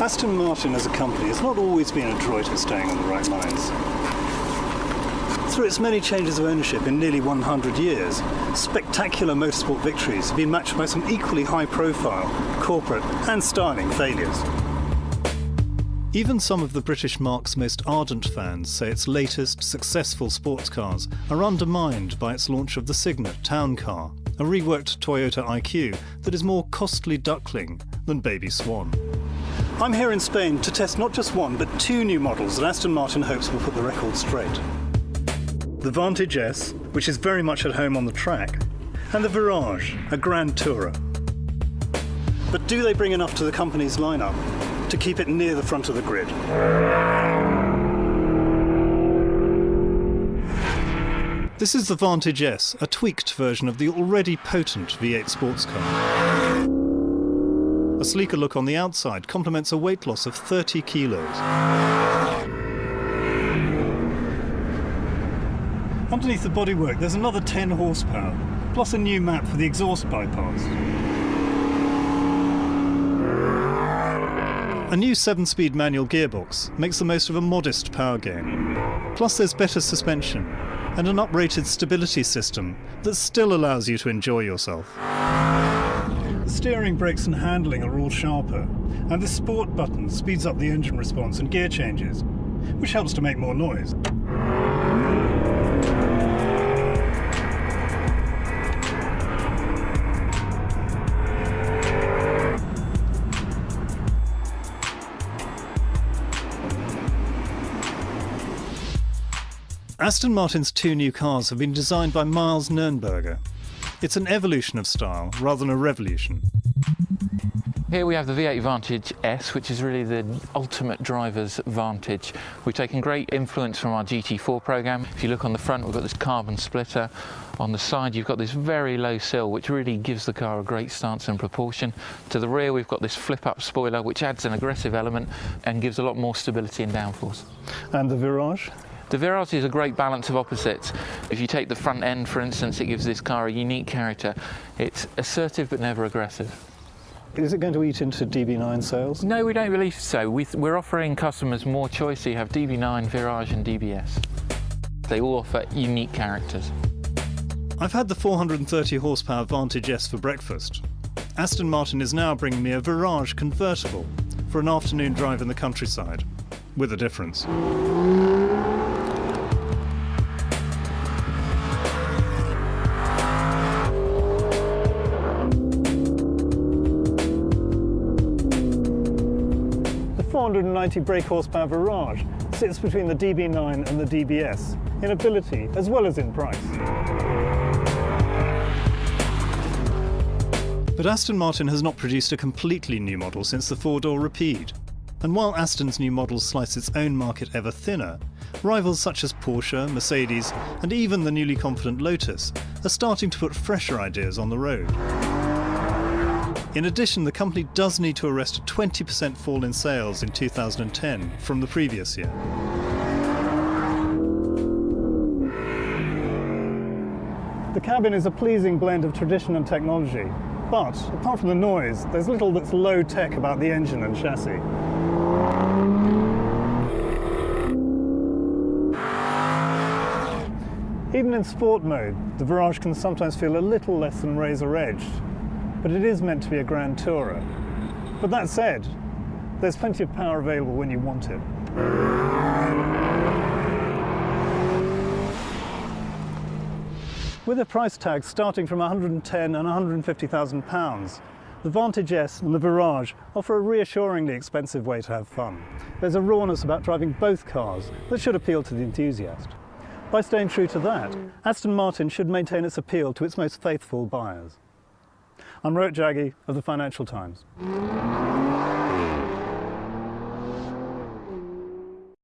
Aston Martin as a company has not always been adroit at staying on the right lines. Through its many changes of ownership in nearly 100 years, spectacular motorsport victories have been matched by some equally high-profile, corporate and styling failures. Even some of the British marque's most ardent fans say its latest, successful sports cars are undermined by its launch of the Signet Town Car, a reworked Toyota IQ that is more costly duckling than Baby Swan. I'm here in Spain to test not just one, but two new models that Aston Martin hopes will put the record straight. The Vantage S, which is very much at home on the track, and the Virage, a Grand Tourer. But do they bring enough to the company's lineup to keep it near the front of the grid? This is the Vantage S, a tweaked version of the already potent V8 sports car. A sleeker look on the outside complements a weight loss of 30 kilos. Underneath the bodywork there's another 10 horsepower, plus a new map for the exhaust bypass. A new 7-speed manual gearbox makes the most of a modest power gain. Plus there's better suspension and an uprated stability system that still allows you to enjoy yourself. The steering, brakes and handling are all sharper, and the sport button speeds up the engine response and gear changes, which helps to make more noise. Aston Martin's two new cars have been designed by Miles Nürnberger. It's an evolution of style rather than a revolution. Here we have the V8 Vantage S, which is really the ultimate driver's Vantage. We've taken great influence from our GT4 programme. If you look on the front, we've got this carbon splitter. On the side, you've got this very low sill, which really gives the car a great stance and proportion. To the rear, we've got this flip-up spoiler, which adds an aggressive element and gives a lot more stability in downforce. And the Virage? The Virage is a great balance of opposites. If you take the front end, for instance, it gives this car a unique character. It's assertive but never aggressive. Is it going to eat into DB9 sales? No, we don't believe so. We're offering customers more choice. So you have DB9, Virage and DBS. They all offer unique characters. I've had the 430 horsepower Vantage S for breakfast. Aston Martin is now bringing me a Virage convertible for an afternoon drive in the countryside, with a difference. The 490 brake horsepower Virage sits between the DB9 and the DBS in ability as well as in price. But Aston Martin has not produced a completely new model since the four-door Rapide. And while Aston's new models slice its own market ever thinner, rivals such as Porsche, Mercedes and even the newly confident Lotus are starting to put fresher ideas on the road. In addition, the company does need to arrest a 20% fall in sales in 2010 from the previous year. The cabin is a pleasing blend of tradition and technology, but apart from the noise, there's little that's low-tech about the engine and chassis. Even in sport mode, the Virage can sometimes feel a little less than razor-edged, but it is meant to be a Grand Tourer. But that said, there's plenty of power available when you want it. With a price tag starting from £110,000 and £150,000, the Vantage S and the Virage offer a reassuringly expensive way to have fun. There's a rawness about driving both cars that should appeal to the enthusiast. By staying true to that, Aston Martin should maintain its appeal to its most faithful buyers. I'm Rohit Jaggi of the Financial Times.